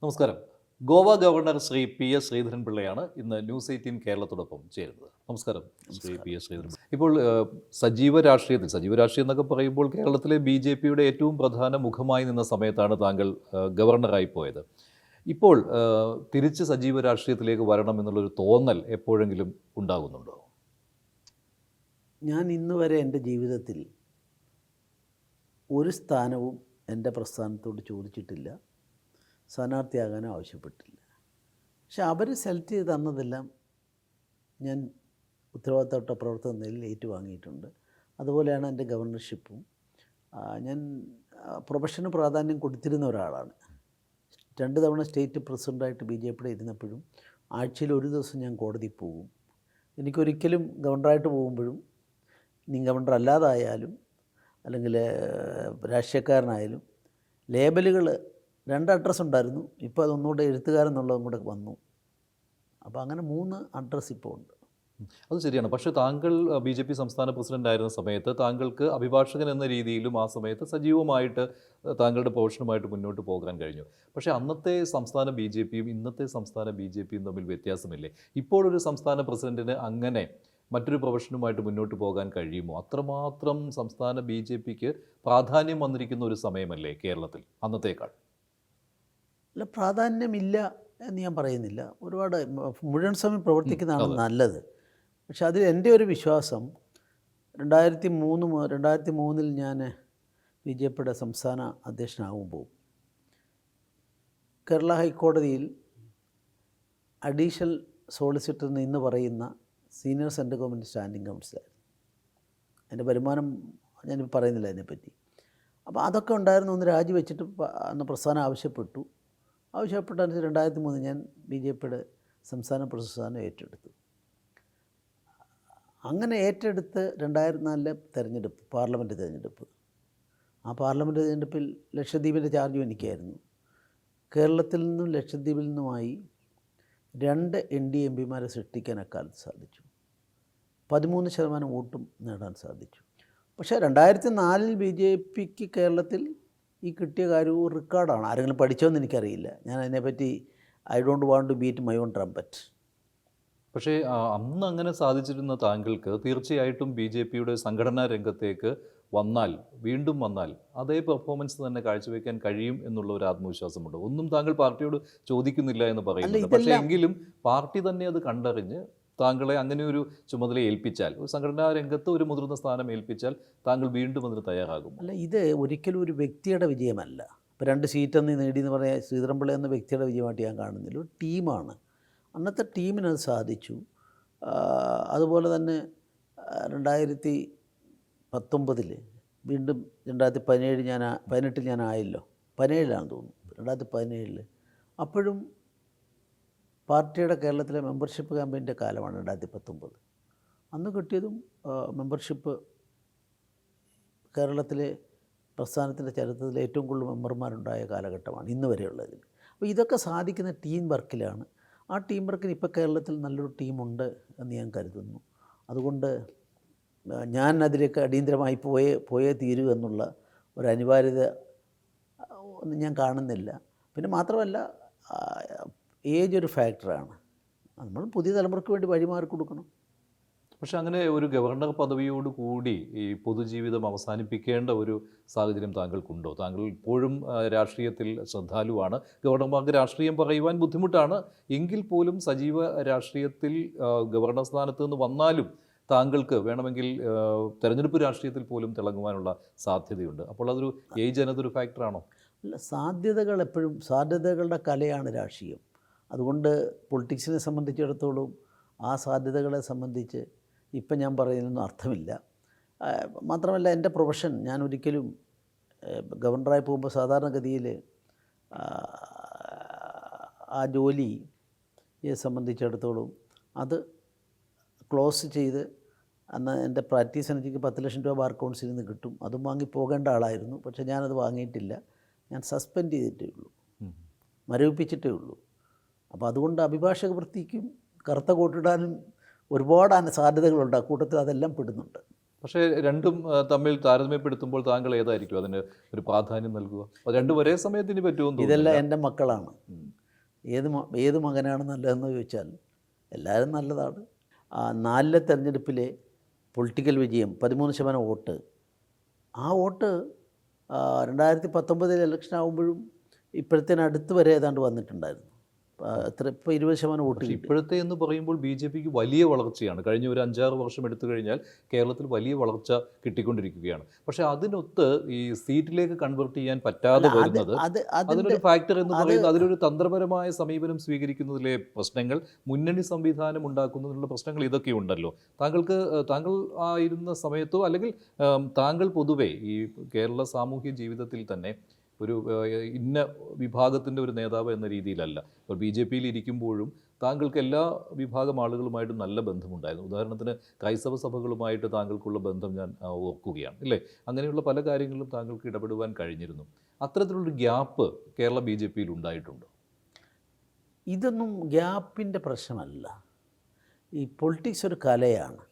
നമസ്കാരം. Goa governor Shri PS. ശ്രീധരൻപിള്ളയാണ് ഇന്ന് news 18 കേരളത്തോടൊപ്പം ചേരുന്നത്. നമസ്കാരം ശ്രീ പി.എസ്. ശ്രീധരൻപിള്ള. ഇപ്പോൾ സജീവ രാഷ്ട്രീയം എന്നൊക്കെ പറയുമ്പോൾ കേരളത്തിലെ ബി.ജെ.പിയുടെ ഏറ്റവും പ്രധാന മുഖമായി നിന്ന സമയത്താണ് താങ്കൾ ഗവർണറായി പോയത്. ഇപ്പോൾ തിരിച്ച് സജീവ രാഷ്ട്രീയത്തിലേക്ക് വരണം എന്നുള്ളൊരു തോന്നൽ എപ്പോഴെങ്കിലും ഉണ്ടാകുന്നുണ്ടോ? ഞാൻ ഇന്ന് വരെ എൻ്റെ ജീവിതത്തിൽ ഒരു സ്ഥാനവും എൻ്റെ പ്രസ്ഥാനത്തോട് ചോദിച്ചിട്ടില്ല, സ്ഥാനാർത്ഥിയാകാനും ആവശ്യപ്പെട്ടില്ല. പക്ഷെ അവർ സെലക്ട് ചെയ്ത് തന്നതെല്ലാം ഞാൻ ഉത്തരവാദിത്തപ്പെട്ട പ്രവർത്തന നിലയിൽ ഏറ്റുവാങ്ങിയിട്ടുണ്ട്. അതുപോലെയാണ് എൻ്റെ ഗവർണർഷിപ്പും. ഞാൻ പ്രൊഫഷന് പ്രാധാന്യം കൊടുത്തിരുന്ന ഒരാളാണ്. 2 തവണ സ്റ്റേറ്റ് പ്രസിഡൻ്റായിട്ട് ബി.ജെ.പിയുടെ ഇരുന്നപ്പോഴും ആഴ്ചയിൽ ഒരു ദിവസം ഞാൻ കോടതിയിൽ പോകും. എനിക്കൊരിക്കലും ഗവർണറായിട്ട് പോകുമ്പോഴും നീ ഗവർണർ അല്ലാതായാലും അല്ലെങ്കിൽ രാഷ്ട്രീയക്കാരനായാലും ലേബലുകൾ 2 അഡ്രസ്സ് ഉണ്ടായിരുന്നു. ഇപ്പോൾ അതൊന്നുകൂടെ എഴുത്തുകാരൻ എന്നുള്ളതും കൂടെ വന്നു. അപ്പോൾ അങ്ങനെ 3 അഡ്രസ്സ് ഇപ്പോൾ ഉണ്ട്. അത് ശരിയാണ്. പക്ഷേ താങ്കൾ ബി.ജെ.പി. സംസ്ഥാന പ്രസിഡന്റ് ആയിരുന്ന സമയത്ത് താങ്കൾക്ക് അഭിഭാഷകൻ എന്ന രീതിയിലും ആ സമയത്ത് സജീവമായിട്ട് താങ്കളുടെ പ്രൊഫഷനുമായിട്ട് മുന്നോട്ട് പോകാൻ കഴിഞ്ഞു. പക്ഷേ അന്നത്തെ സംസ്ഥാന ബി.ജെ.പിയും ഇന്നത്തെ സംസ്ഥാന ബി.ജെ.പിയും തമ്മിൽ വ്യത്യാസമില്ലേ? ഇപ്പോഴൊരു സംസ്ഥാന പ്രസിഡന്റിന് അങ്ങനെ മറ്റൊരു പ്രൊഫഷനുമായിട്ട് മുന്നോട്ട് പോകാൻ കഴിയുമോ? അത്രമാത്രം സംസ്ഥാന ബി.ജെ.പിക്ക് പ്രാധാന്യം വന്നിരിക്കുന്ന ഒരു സമയമല്ലേ കേരളത്തിൽ അന്നത്തേക്കാൾ? അല്ല, പ്രാധാന്യമില്ല എന്ന് ഞാൻ പറയുന്നില്ല. ഒരുപാട് മുഴുവൻ സമയം പ്രവർത്തിക്കുന്നതാണ് നല്ലത്. പക്ഷെ അതിൽ എൻ്റെ ഒരു വിശ്വാസം 2003 ഞാൻ ബി.ജെ.പിയുടെ സംസ്ഥാന അധ്യക്ഷനാകുമ്പോൾ കേരള ഹൈക്കോടതിയിൽ അഡീഷണൽ സോളിസിറ്ററിന് ഇന്ന് പറയുന്ന സീനിയർ സെൻട്രൽ ഗവൺമെൻറ് സ്റ്റാൻഡിംഗ് കൗൺസിലായിരുന്നു. എൻ്റെ വരുമാനം ഞാൻ പറയുന്നില്ല അതിനെപ്പറ്റി. അപ്പോൾ അതൊക്കെ ഉണ്ടായിരുന്നു. ഒന്ന് രാജിവെച്ചിട്ട് അന്ന് പ്രസ്ഥാനം ആവശ്യപ്പെട്ടനുസരിച്ച് 2003 ഞാൻ ബി.ജെ.പിയുടെ സംസ്ഥാന പ്രസ്ഥാനം ഏറ്റെടുത്തു. അങ്ങനെ ഏറ്റെടുത്ത് 2004 തെരഞ്ഞെടുപ്പ്, പാർലമെൻറ്റ് തെരഞ്ഞെടുപ്പ്. ആ പാർലമെൻറ്റ് തെരഞ്ഞെടുപ്പിൽ ലക്ഷദ്വീപിൻ്റെ ചാർജും എനിക്കായിരുന്നു. കേരളത്തിൽ നിന്നും ലക്ഷദ്വീപിൽ നിന്നുമായി 2 ND എംപിമാരെ സൃഷ്ടിക്കാൻ അക്കാലത്ത് സാധിച്ചു. 13% വോട്ടും നേടാൻ സാധിച്ചു. പക്ഷേ 2004 ബി.ജെ.പിക്ക് കേരളത്തിൽ ഈ കിട്ടിയ കാര്യവും റെക്കോർഡാണ്. ആരെങ്കിലും പഠിച്ചോന്ന് എനിക്കറിയില്ല. ഞാൻ അതിനെപ്പറ്റി I don't want to beat my own trumpet. പക്ഷേ അന്ന് അങ്ങനെ സാധിച്ചിരുന്ന താങ്കൾക്ക് തീർച്ചയായിട്ടും ബി.ജെ.പിയുടെ സംഘടനാ രംഗത്തേക്ക് വീണ്ടും വന്നാൽ അതേ പെർഫോമൻസ് തന്നെ കാഴ്ചവെക്കാൻ കഴിയും എന്നുള്ള ഒരു ആത്മവിശ്വാസമുണ്ട്. ഒന്നും താങ്കൾ പാർട്ടിയോട് ചോദിക്കുന്നില്ല എന്ന് പറയുന്നുണ്ട്. പക്ഷേ എങ്കിലും പാർട്ടി തന്നെ അത് കണ്ടറിഞ്ഞ് താങ്കളെ അങ്ങനെ ഒരു ചുമതല ഏൽപ്പിച്ചാൽ, ഒരു സംഘടനാ രംഗത്ത് ഒരു മുതിർന്ന സ്ഥാനം ഏൽപ്പിച്ചാൽ താങ്കൾ വീണ്ടും അതിന് തയ്യാറാകും. അല്ല, ഇത് ഒരിക്കലും ഒരു വ്യക്തിയുടെ വിജയമല്ല. ഇപ്പോൾ 2 സീറ്റൊന്ന് നേടി എന്ന് പറയാൻ ശ്രീധരൻപിള്ള എന്ന വ്യക്തിയുടെ വിജയമായിട്ട് ഞാൻ കാണുന്നില്ല. ഒരു ടീമാണ്. അന്നത്തെ ടീമിനത് സാധിച്ചു. അതുപോലെ തന്നെ 2019 വീണ്ടും 2017 ഞാൻ ആയല്ലോ. 17 തോന്നുന്നു, 2017. അപ്പോഴും പാർട്ടിയുടെ കേരളത്തിലെ മെമ്പർഷിപ്പ് ക്യാമ്പയിൻ്റെ കാലമാണ് 2019. അന്ന് കിട്ടിയതും മെമ്പർഷിപ്പ് കേരളത്തിലെ പ്രസ്ഥാനത്തിൻ്റെ ചരിത്രത്തിൽ ഏറ്റവും കൂടുതൽ മെമ്പർമാരുണ്ടായ കാലഘട്ടമാണ് ഇന്ന് വരെയുള്ളതിൽ. അപ്പോൾ ഇതൊക്കെ സാധിക്കുന്ന ടീം വർക്കിലാണ്. ആ ടീം വർക്കിന് ഇപ്പോൾ കേരളത്തിൽ നല്ലൊരു ടീമുണ്ട് എന്ന് ഞാൻ കരുതുന്നു. അതുകൊണ്ട് ഞാൻ അതിലേക്ക് അടിയന്തരമായി പോയേ തീരൂ എന്നുള്ള ഒരു അനിവാര്യത ഒന്നും ഞാൻ കാണുന്നില്ല. പിന്നെ മാത്രമല്ല, ഏജ് ഒരു ഫാക്ടറാണ്. നമ്മൾ പുതിയ തലമുറയ്ക്ക് വേണ്ടി വഴിമാറി കൊടുക്കണം. പക്ഷെ അങ്ങനെ ഒരു ഗവർണർ പദവിയോട് കൂടി ഈ പൊതുജീവിതം അവസാനിപ്പിക്കേണ്ട ഒരു സാഹചര്യം താങ്കൾക്കുണ്ടോ? താങ്കൾ ഇപ്പോഴും രാഷ്ട്രീയത്തിൽ ശ്രദ്ധാലുവാണ്. ഗവർണർമാർക്ക് രാഷ്ട്രീയം പറയുവാൻ ബുദ്ധിമുട്ടാണ്. എങ്കിൽ പോലും സജീവ രാഷ്ട്രീയത്തിൽ ഗവർണർ സ്ഥാനത്ത് നിന്ന് വന്നാലും താങ്കൾക്ക് വേണമെങ്കിൽ തെരഞ്ഞെടുപ്പ് രാഷ്ട്രീയത്തിൽ പോലും തിളങ്ങുവാനുള്ള സാധ്യതയുണ്ട്. അപ്പോൾ അതൊരു ഏജ് എന്നതൊരു ഫാക്ടറാണോ? അല്ല, സാധ്യതകളുടെ കലയാണ് രാഷ്ട്രീയം. അതുകൊണ്ട് പൊളിറ്റിക്സിനെ സംബന്ധിച്ചിടത്തോളം ആ സാധ്യതകളെ സംബന്ധിച്ച് ഇപ്പം ഞാൻ പറയുന്നതൊന്നും അർത്ഥമില്ല. മാത്രമല്ല, എൻ്റെ പ്രൊഫഷൻ, ഞാൻ ഒരിക്കലും ഗവർണറായി പോകുമ്പോൾ സാധാരണഗതിയിൽ ആ ജോലിയെ സംബന്ധിച്ചിടത്തോളം അത് ക്ലോസ് ചെയ്ത്, അന്ന് എൻ്റെ പ്രാക്ടീസ് എനിക്ക് 10 ലക്ഷം രൂപ ബാർ കൗൺസിലിൽ നിന്ന് കിട്ടും. അതും വാങ്ങി പോകേണ്ട ആളായിരുന്നു. പക്ഷേ ഞാനത് വാങ്ങിയിട്ടില്ല. ഞാൻ സസ്പെൻഡ് ചെയ്തിട്ടേ ഉള്ളൂ, മരവിപ്പിച്ചിട്ടേ ഉള്ളൂ. അപ്പോൾ അതുകൊണ്ട് അഭിഭാഷക വൃത്തിക്കും കറുത്ത കോട്ടിടാനും ഒരുപാട് സാധ്യതകളുണ്ട്. ആ കൂട്ടത്തിൽ അതെല്ലാം പെടുന്നുണ്ട്. പക്ഷേ രണ്ടും തമ്മിൽ താരതമ്യപ്പെടുത്തുമ്പോൾ താങ്കൾ ഏതായിരിക്കും അതിന് ഒരു പ്രാധാന്യം നൽകുക? 2 ഒരേ സമയത്തിന് പറ്റുമോ? ഇതെല്ലാം എൻ്റെ മക്കളാണ്. ഏത് മകനാണ് നല്ലതെന്ന് ചോദിച്ചാൽ എല്ലാവരും നല്ലതാണ്. 4ലെ തെരഞ്ഞെടുപ്പിലെ പൊളിറ്റിക്കൽ വിജയം 13% വോട്ട്, ആ വോട്ട് 2019 ഇലക്ഷൻ ആകുമ്പോഴും ഇപ്പോഴത്തേനടുത്ത് വരെ ഏതാണ്ട് വന്നിട്ടുണ്ടായിരുന്നു. ഇപ്പോൾ 20% വോട്ട് പക്ഷേ കിട്ടി. ഇപ്പോഴത്തെ എന്ന് പറയുമ്പോൾ ബി ജെ പിക്ക് വലിയ വളർച്ചയാണ്. കഴിഞ്ഞ ഒരു 5-6 വർഷം എടുത്തു കഴിഞ്ഞാൽ കേരളത്തിൽ വലിയ വളർച്ച കിട്ടിക്കൊണ്ടിരിക്കുകയാണ്. പക്ഷേ അതിനൊത്ത് ഈ സീറ്റിലേക്ക് കൺവേർട്ട് ചെയ്യാൻ പറ്റാതെ വരുന്നത് അതിനൊരു ഫാക്ടർ എന്ന് പറയുന്നത് അതിലൊരു തന്ത്രപരമായ സമീപനം സ്വീകരിക്കുന്നതിലെ പ്രശ്നങ്ങൾ, മുന്നണി സംവിധാനം ഉണ്ടാക്കുന്നതിനുള്ള പ്രശ്നങ്ങൾ ഇതൊക്കെ ഉണ്ടല്ലോ. താങ്കൾ ആയിരുന്ന സമയത്തോ അല്ലെങ്കിൽ താങ്കൾ പൊതുവെ ഈ കേരള സാമൂഹ്യ ജീവിതത്തിൽ തന്നെ ഒരു ഇന്ന വിഭാഗത്തിൻ്റെ ഒരു നേതാവ് എന്ന രീതിയിലല്ല. ഇപ്പോൾ ബി ജെ പിയിൽ ഇരിക്കുമ്പോഴും താങ്കൾക്ക് എല്ലാ വിഭാഗം ആളുകളുമായിട്ടും നല്ല ബന്ധമുണ്ടായിരുന്നു. ഉദാഹരണത്തിന് ക്രൈസ്തവ സഭകളുമായിട്ട് താങ്കൾക്കുള്ള ബന്ധം ഞാൻ ഓർക്കുകയാണ്, ഇല്ലേ? അങ്ങനെയുള്ള പല കാര്യങ്ങളിലും താങ്കൾക്ക് ഇടപെടുവാൻ കഴിഞ്ഞിരുന്നു. അത്തരത്തിലുള്ളൊരു ഗ്യാപ്പ് കേരള ബി ജെ പിയിൽ ഉണ്ടായിട്ടുണ്ടോ? ഇതൊന്നും ഗ്യാപ്പിൻ്റെ പ്രശ്നമല്ല. ഈ പൊളിറ്റിക്സ് ഒരു കലയാണ്.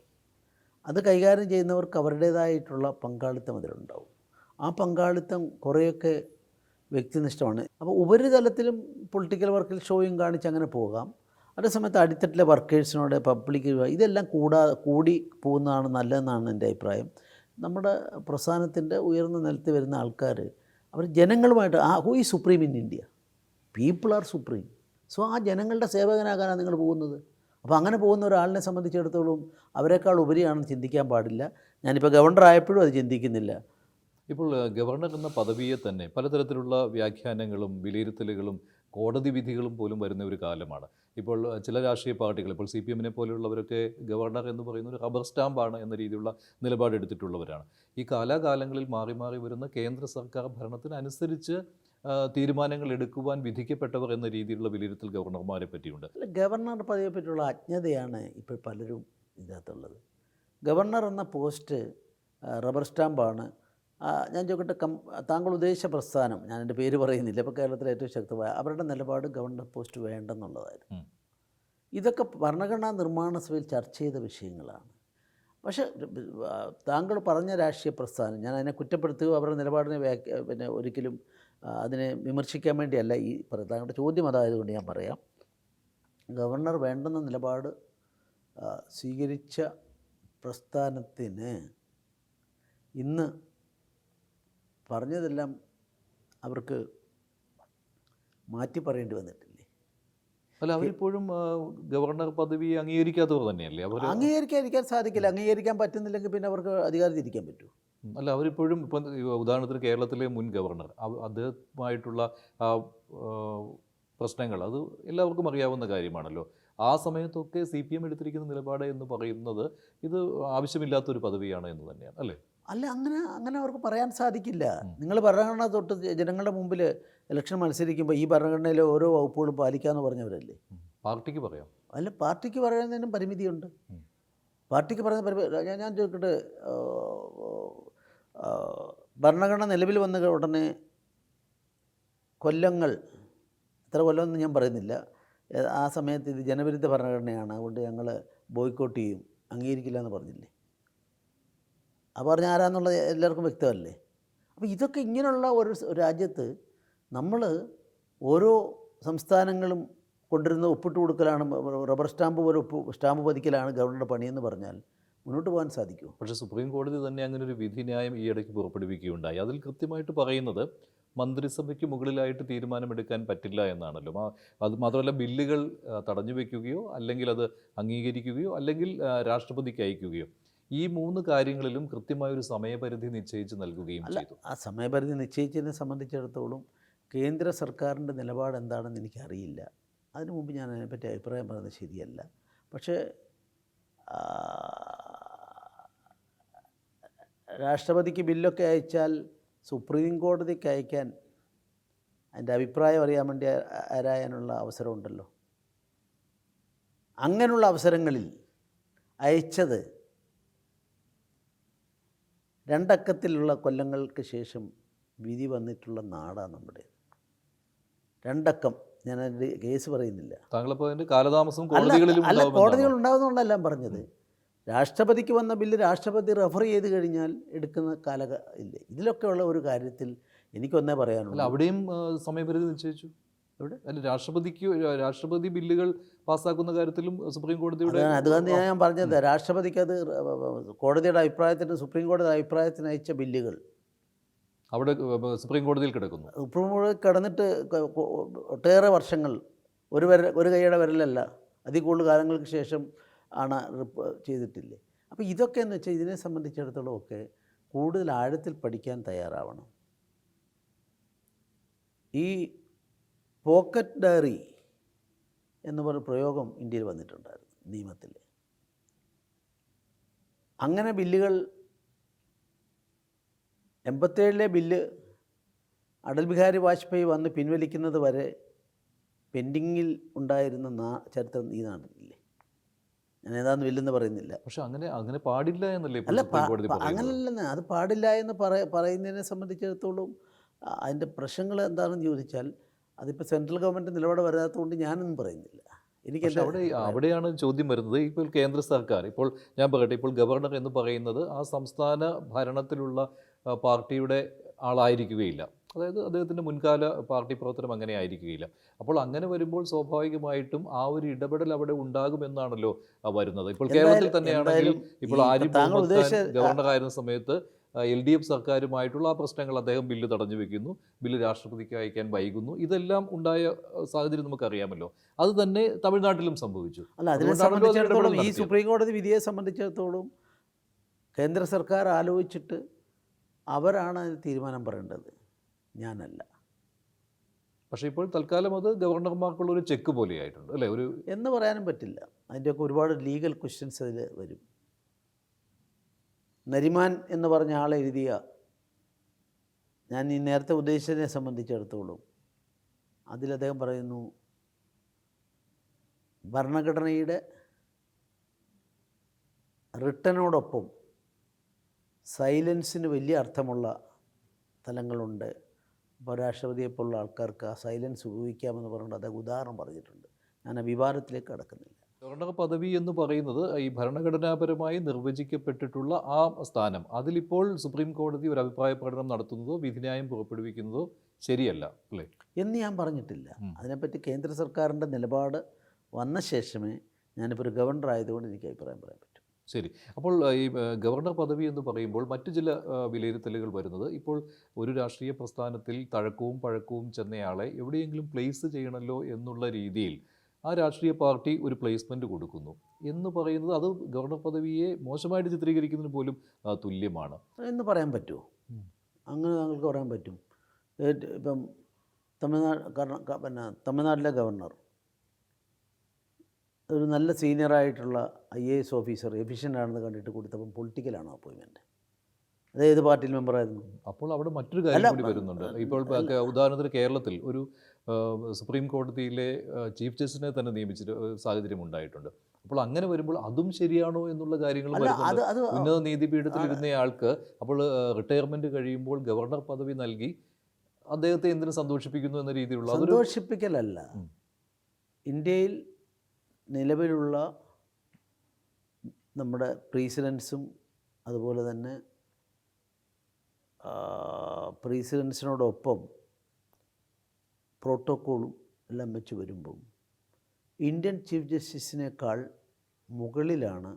അത് കൈകാര്യം ചെയ്യുന്നവർക്ക് അവരുടേതായിട്ടുള്ള പങ്കാളിത്തം അതിലുണ്ടാവും. ആ പങ്കാളിത്തം കുറേയൊക്കെ വ്യക്തിനിഷ്ഠമാണ്. അപ്പോൾ ഉപരിതലത്തിലും പൊളിറ്റിക്കൽ വർക്കിൽ ഷോയും കാണിച്ച് അങ്ങനെ പോകാം. അതേസമയത്ത് അടിത്തട്ടിലെ വർക്കേഴ്സിനോട് പബ്ലിക് ഇതെല്ലാം കൂടി പോകുന്നതാണ് നല്ലതെന്നാണ് എൻ്റെ അഭിപ്രായം. നമ്മുടെ പ്രസ്ഥാനത്തിൻ്റെ ഉയർന്ന നിലത്ത് വരുന്ന ആൾക്കാർ അവർ ജനങ്ങളുമായിട്ട് who is supreme in India? People are supreme. So ആ ജനങ്ങളുടെ സേവകനാകാനാണ് നിങ്ങൾ പോകുന്നത്. അപ്പോൾ അങ്ങനെ പോകുന്ന ഒരാളിനെ സംബന്ധിച്ചിടത്തോളം അവരെക്കാൾ ഉപരിയാണെന്ന് ചിന്തിക്കാൻ പാടില്ല. ഞാനിപ്പോൾ ഗവർണർ ആയപ്പോഴും അത് ചിന്തിക്കുന്നില്ല. ഇപ്പോൾ ഗവർണർ എന്ന പദവിയെ തന്നെ പലതരത്തിലുള്ള വ്യാഖ്യാനങ്ങളും വിലയിരുത്തലുകളും കോടതി വിധികളും പോലും വരുന്ന ഒരു കാലമാണ്. ഇപ്പോൾ ചില രാഷ്ട്രീയ പാർട്ടികൾ, ഇപ്പോൾ CPM പോലെയുള്ളവരൊക്കെ ഗവർണർ എന്ന് പറയുന്ന ഒരു റബ്ബർ സ്റ്റാമ്പാണ് എന്ന രീതിയിലുള്ള നിലപാടെടുത്തിട്ടുള്ളവരാണ്. ഈ കാലാകാലങ്ങളിൽ മാറി മാറി വരുന്ന കേന്ദ്ര സർക്കാർ ഭരണത്തിനനുസരിച്ച് തീരുമാനങ്ങൾ എടുക്കുവാൻ വിധിക്കപ്പെട്ടവർ എന്ന രീതിയിലുള്ള വിലയിരുത്തൽ ഗവർണർമാരെ പറ്റിയുണ്ട്. ഗവർണർ പദവിയെ പറ്റിയുള്ള അജ്ഞതയാണ് ഇപ്പോൾ പലരും ഇതിനകത്തുള്ളത്. ഗവർണർ എന്ന പോസ്റ്റ് റബ്ബർ സ്റ്റാമ്പാണ്. ഞാൻ ചോദിക്കട്ടെ, താങ്കൾ ഉദ്ദേശിച്ച പ്രസ്ഥാനം, ഞാൻ എൻ്റെ പേര് പറയുന്നില്ല, ഇപ്പോൾ കേരളത്തിലെ ഏറ്റവും ശക്തമായ അവരുടെ നിലപാട് ഗവർണർ പോസ്റ്റ് വേണ്ടെന്നുള്ളതായിരുന്നു. ഇതൊക്കെ ഭരണഘടനാ നിർമ്മാണ സഭയിൽ ചർച്ച ചെയ്ത വിഷയങ്ങളാണ്. പക്ഷേ താങ്കൾ പറഞ്ഞ രാഷ്ട്രീയ പ്രസ്ഥാനം, ഞാൻ അതിനെ കുറ്റപ്പെടുത്തുകയോ അവരുടെ നിലപാടിനെ ഒരിക്കലും അതിനെ വിമർശിക്കാൻ വേണ്ടിയല്ല ഈ താങ്കളുടെ ചോദ്യം അതായതുകൊണ്ട് ഞാൻ പറയാം. ഗവർണർ വേണ്ടെന്ന നിലപാട് സ്വീകരിച്ച പ്രസ്ഥാനത്തിന് ഇന്ന് പറഞ്ഞതെല്ലാം അവർക്ക് മാറ്റി പറയേണ്ടി വന്നിട്ടില്ലേ? അല്ല, അവരിപ്പോഴും ഗവർണർ പദവി അംഗീകരിക്കാത്തവർ തന്നെയല്ലേ? അംഗീകരിക്കാൻ സാധിക്കില്ല. അംഗീകരിക്കാൻ പറ്റുന്നില്ലെങ്കിൽ പിന്നെ അവർക്ക് അധികാരത്തിരിക്കാൻ പറ്റൂ? അല്ല, അവരിപ്പോഴും ഇപ്പം ഉദാഹരണത്തിന് കേരളത്തിലെ മുൻ ഗവർണർ അദ്ദേഹമായിട്ടുള്ള പ്രശ്നങ്ങൾ അത് എല്ലാവർക്കും അറിയാവുന്ന കാര്യമാണല്ലോ. ആ സമയത്തൊക്കെ CPM എടുത്തിരിക്കുന്ന നിലപാട് എന്ന് പറയുന്നത് ഇത് ആവശ്യമില്ലാത്തൊരു പദവിയാണ് എന്ന് തന്നെയാണ്, അല്ലേ? അല്ല, അങ്ങനെ അവർക്ക് പറയാൻ സാധിക്കില്ല. നിങ്ങൾ ഭരണഘടന തൊട്ട് ജനങ്ങളുടെ മുമ്പിൽ ഇലക്ഷൻ മത്സരിക്കുമ്പോൾ ഈ ഭരണഘടനയിലെ ഓരോ വകുപ്പുകളും പാലിക്കാമെന്ന് പറഞ്ഞവരല്ലേ? പാർട്ടിക്ക് പറയാം. അല്ല, പാർട്ടിക്ക് പറയുന്നതിനും പരിമിതിയുണ്ട്. പാർട്ടിക്ക് പറയുന്ന ഞാൻ ചോദിക്കട്ടെ, ഭരണഘടന നിലവിൽ വന്ന ഉടനെ കൊല്ലങ്ങൾ, എത്ര കൊല്ലമെന്ന് ഞാൻ പറയുന്നില്ല, ആ സമയത്ത് ഇത് ജനവിരുദ്ധ ഭരണഘടനയാണ്, അതുകൊണ്ട് ഞങ്ങൾ ബോയ്ക്കോട്ട് ചെയ്യും, അംഗീകരിക്കില്ല എന്ന് പറഞ്ഞില്ലേ? ആ പറഞ്ഞ ആരാന്നുള്ളത് എല്ലാവർക്കും വ്യക്തമല്ലേ? അപ്പോൾ ഇതൊക്കെ ഇങ്ങനെയുള്ള ഒരു രാജ്യത്ത് നമ്മൾ ഓരോ സംസ്ഥാനങ്ങളും കൊണ്ടിരുന്ന ഒപ്പിട്ട് കൊടുക്കലാണ്, റബ്ബർ സ്റ്റാമ്പ് പോലെ സ്റ്റാമ്പ് പതിക്കലാണ് ഗവർണറുടെ പണിയെന്ന് പറഞ്ഞാൽ മുന്നോട്ട് പോകാൻ സാധിക്കുമോ? പക്ഷേ സുപ്രീം കോടതി തന്നെ അങ്ങനെ ഒരു വിധിന്യായം ഈയിടയ്ക്ക് പുറപ്പെടുവിക്കുകയുണ്ടായി. അതിൽ കൃത്യമായിട്ട് പറയുന്നത് മന്ത്രിസഭയ്ക്ക് മുകളിലായിട്ട് തീരുമാനമെടുക്കാൻ പറ്റില്ല എന്നാണല്ലോ. അത് മാത്രമല്ല, ബില്ലുകൾ തടഞ്ഞു വയ്ക്കുകയോ അല്ലെങ്കിൽ അത് അംഗീകരിക്കുകയോ അല്ലെങ്കിൽ രാഷ്ട്രപതിക്ക് അയക്കുകയോ, ഈ 3 കാര്യങ്ങളിലും കൃത്യമായൊരു സമയപരിധി നിശ്ചയിച്ച് നൽകുകയും ചെയ്തു. ആ സമയപരിധി നിശ്ചയിച്ചതിനെ സംബന്ധിച്ചിടത്തോളം കേന്ദ്ര സർക്കാരിൻ്റെ നിലപാട് എന്താണെന്ന് എനിക്കറിയില്ല. അതിനു മുമ്പ് ഞാൻ അതിനെപ്പറ്റി അഭിപ്രായം പറയുന്നത് ശരിയല്ല. പക്ഷേ രാഷ്ട്രപതിക്ക് ബില്ലൊക്കെ അയച്ചാൽ സുപ്രീം കോടതിക്ക് അയക്കാൻ അതിൻ്റെ അഭിപ്രായം അറിയാൻ വേണ്ടി ആരായാനുള്ള അവസരമുണ്ടല്ലോ. അങ്ങനെയുള്ള അവസരങ്ങളിൽ അയച്ചത് 2 അക്കത്തിലുള്ള കൊല്ലങ്ങൾക്ക് ശേഷം വിധി വന്നിട്ടുള്ള നാടാണ് നമ്മുടെ. 2 അക്കം, ഞാൻ അതിൻ്റെ കേസ് പറയുന്നില്ല. താങ്കളിപ്പോൾ അതിൻ്റെ കാലതാമസം കോടതികളിലും അല്ല, കോടതികൾ ഉണ്ടാകുന്നതുകൊണ്ടല്ല പറഞ്ഞത്. രാഷ്ട്രപതിക്ക് വന്ന ബില്ല് രാഷ്ട്രപതി റെഫർ ചെയ്ത് കഴിഞ്ഞാൽ എടുക്കുന്ന ഇല്ലേ? ഇതിലൊക്കെയുള്ള ഒരു കാര്യത്തിൽ എനിക്കൊന്നേ പറയാനുള്ളൂ. അവിടെയും സമയപരിധി നിശ്ചയിച്ചു. എവിടെ? അല്ല, രാഷ്ട്രപതി ബില്ലുകൾ പാസ്സാക്കുന്ന കാര്യത്തിലും സുപ്രീം കോടതിയുടെ അതുകൊണ്ട് ഞാൻ പറഞ്ഞത് രാഷ്ട്രപതിക്ക് അത് കോടതിയുടെ അഭിപ്രായത്തിന് സുപ്രീം കോടതിയുടെ അഭിപ്രായത്തിന് അയച്ച ബില്ലുകൾ അവിടെ സുപ്രീം കോടതിയിൽ കിടക്കുന്നു. സുപ്രീം കോടതി കിടന്നിട്ട് ഒട്ടേറെ വർഷങ്ങൾ ഒരു കൈയുടെ വിരലല്ല അതിൽ കൂടുതൽ കാലങ്ങൾക്ക് ശേഷം ആണ് ചെയ്തിട്ടില്ലേ. അപ്പോൾ ഇതൊക്കെ എന്ന് വെച്ചാൽ ഇതിനെ സംബന്ധിച്ചിടത്തോളം ഒക്കെ കൂടുതൽ ആഴത്തിൽ പഠിക്കാൻ തയ്യാറാവണം. ഈ പോക്കറ്റ് ഡയറി എന്ന് പറഞ്ഞ പ്രയോഗം ഇന്ത്യയിൽ വന്നിട്ടുണ്ടായിരുന്നു നിയമത്തിൽ. അങ്ങനെ ബില്ലുകൾ 87 ബില്ല് അടൽ ബിഹാരി വാജ്പേയി വന്ന് പിൻവലിക്കുന്നത് വരെ പെൻഡിങ്ങിൽ ഉണ്ടായിരുന്ന ചരിത്രം ഈ നാട്ടിലില്ലേ. ഞാൻ ഏതാന്ന് ബില്ലെന്ന് പറയുന്നില്ല. പക്ഷെ അങ്ങനെ പാടില്ല എന്നല്ലേ ഇപ്പോൾ അല്ല, സുപ്രീം കോടതി പറയുന്നത്? അങ്ങനല്ലെന്ന് അത് പാടില്ല എന്ന് പറയുന്നതിനെ സംബന്ധിച്ചിടത്തോളം അതിൻ്റെ പ്രശ്നങ്ങൾ എന്താണെന്ന് ചോദിച്ചാൽ അതിപ്പോൾ സെൻട്രൽ ഗവൺമെൻറ് നിലപാട് വരാത്തതുകൊണ്ട് ഞാനൊന്നും പറയുന്നില്ല. എനിക്ക് അവിടെയാണ് ചോദ്യം വരുന്നത്. ഇപ്പോൾ കേന്ദ്ര സർക്കാർ, ഇപ്പോൾ ഞാൻ പറയട്ടെ, ഇപ്പോൾ ഗവർണർ എന്ന് പറയുന്നത് ആ സംസ്ഥാന ഭരണത്തിലുള്ള പാർട്ടിയുടെ ആളായിരിക്കുകയില്ല. അതായത് അദ്ദേഹത്തിൻ്റെ മുൻകാല പാർട്ടി പ്രവർത്തനം അങ്ങനെ ആയിരിക്കുകയില്ല. അപ്പോൾ അങ്ങനെ വരുമ്പോൾ സ്വാഭാവികമായിട്ടും ആ ഒരു ഇടപെടൽ അവിടെ ഉണ്ടാകുമെന്നാണല്ലോ വരുന്നത്. ഇപ്പോൾ കേരളത്തിൽ തന്നെയാണെങ്കിൽ ഇപ്പോൾ ആരിഫ് മുഹമ്മദ് ഖാൻ ഗവർണറായിരുന്ന സമയത്ത് LDF സർക്കാരുമായിട്ടുള്ള ആ പ്രശ്നങ്ങൾ അദ്ദേഹം ബില്ല് തടഞ്ഞു വെക്കുന്നു, ബില്ല് രാഷ്ട്രപതിക്ക് അയക്കാൻ വൈകുന്നു. ഇതെല്ലാം ഉണ്ടായ സാഹചര്യം നമുക്കറിയാമല്ലോ. അത് തന്നെ തമിഴ്നാട്ടിലും സംഭവിച്ചു. അല്ല, അതിനെ സംബന്ധിച്ചിടത്തോളം ഈ സുപ്രീം കോടതി വിധിയെ സംബന്ധിച്ചിടത്തോളം കേന്ദ്ര സർക്കാർ ആലോചിച്ചിട്ട് അവരാണ് അതിന് തീരുമാനം പറയേണ്ടത്, ഞാനല്ല. പക്ഷേ ഇപ്പോൾ തൽക്കാലം അത് ഗവർണർമാർക്കുള്ള ഒരു ചെക്ക് പോലെയായിട്ടുണ്ട് അല്ലേ? എന്ന് പറയാനും പറ്റില്ല. അതിൻ്റെയൊക്കെ ഒരുപാട് ലീഗൽ ക്വസ്റ്റ്യൻസ് അതിൽ വരും. നരിമാൻ എന്ന് പറഞ്ഞ ആളെഴുതിയ, ഞാൻ ഈ നേരത്തെ ഉദ്ദേശിച്ചതിനെ സംബന്ധിച്ചിടത്തോളം അതിൽ അദ്ദേഹം പറയുന്നു ഭരണഘടനയുടെ റിട്ടനോടൊപ്പം സൈലൻസിന് വലിയ അർത്ഥമുള്ള തലങ്ങളുണ്ട്. ഇപ്പോൾ രാഷ്ട്രപതിയെപ്പോലുള്ള ആൾക്കാർക്ക് ആ സൈലൻസ് ഉപയോഗിക്കാമെന്ന് പറഞ്ഞിട്ട് അദ്ദേഹം ഉദാഹരണം പറഞ്ഞിട്ടുണ്ട്. ഞാൻ ആ വിവാദത്തിലേക്ക് കടക്കുന്നില്ല. ഗവർണർ പദവി എന്ന് പറയുന്നത് ഈ ഭരണഘടനാപരമായി നിർവചിക്കപ്പെട്ടിട്ടുള്ള ആ സ്ഥാനം, അതിലിപ്പോൾ സുപ്രീം കോടതി ഒരു അഭിപ്രായ പ്രകടനം നടത്തുന്നതോ വിധിന്യായം പുറപ്പെടുവിക്കുന്നതോ ശരിയല്ല അല്ലേ എന്ന് ഞാൻ പറഞ്ഞിട്ടില്ല. അതിനെപ്പറ്റി കേന്ദ്ര സർക്കാരിൻ്റെ നിലപാട് വന്ന ശേഷമേ, ഞാനിപ്പോൾ ഒരു ഗവർണർ ആയതുകൊണ്ട് എനിക്ക് അഭിപ്രായം പറയാൻ പറ്റും. ശരി. അപ്പോൾ ഈ ഗവർണർ പദവി എന്ന് പറയുമ്പോൾ മറ്റു ചില വിലയിരുത്തലുകൾ വരുന്നത്, ഇപ്പോൾ ഒരു രാഷ്ട്രീയ പ്രസ്ഥാനത്തിൽ തഴക്കവും പഴക്കവും ചെന്നയാളെ എവിടെയെങ്കിലും പ്ലേസ് ചെയ്യണമല്ലോ എന്നുള്ള രീതിയിൽ ആ രാഷ്ട്രീയ പാർട്ടി ഒരു പ്ലേസ്മെൻറ്റ് കൊടുക്കുന്നു എന്ന് പറയുന്നത് അത് ഗവർണർ പദവിയെ മോശമായിട്ട് ചിത്രീകരിക്കുന്നതിന് പോലും തുല്യമാണ് എന്ന് പറയാൻ പറ്റുമോ? അങ്ങനെ താങ്കൾക്ക് പറയാൻ പറ്റും. ഇപ്പം തമിഴ്നാട്ടിലെ ഗവർണർ ഒരു നല്ല സീനിയറായിട്ടുള്ള IAS ഓഫീസർ എഫിഷ്യൻ്റ് ആണെന്ന് കണ്ടിട്ട് കൊടുത്തപ്പം പൊളിറ്റിക്കലാണ് അപ്പോയിൻമെൻറ്റ്. അത് ഏത് പാർട്ടിയിൽ മെമ്പറായിരുന്നു? അപ്പോൾ അവിടെ മറ്റൊരു കാര്യം കൂടി വരുന്നുണ്ട്. ഇപ്പോൾ ഉദാഹരണത്തിന് കേരളത്തിൽ ഒരു സുപ്രീം കോടതിയിലെ ചീഫ് ജസ്റ്റിനെ തന്നെ നിയമിച്ചിട്ട് സാഹചര്യം ഉണ്ടായിട്ടുണ്ട്. അപ്പോൾ അങ്ങനെ വരുമ്പോൾ അതും ശരിയാണോ എന്നുള്ള കാര്യങ്ങൾ ഉന്നത നീതിപീഠത്തിൽ ഇരുന്നയാൾക്ക് അപ്പോൾ റിട്ടയർമെൻറ്റ് കഴിയുമ്പോൾ ഗവർണർ പദവി നൽകി അദ്ദേഹത്തെ എന്തിനു സന്തോഷിപ്പിക്കുന്നു എന്ന രീതിയിലുള്ള സന്തോഷിപ്പിക്കലല്ല. ഇന്ത്യയിൽ നിലവിലുള്ള നമ്മുടെ പ്രസിഡൻസും അതുപോലെ തന്നെ പ്രസിഡൻസിനോടൊപ്പം പ്രോട്ടോക്കോളും എല്ലാം വെച്ച് വരുമ്പം ഇന്ത്യൻ ചീഫ് ജസ്റ്റിസിനേക്കാൾ മുകളിലാണ്,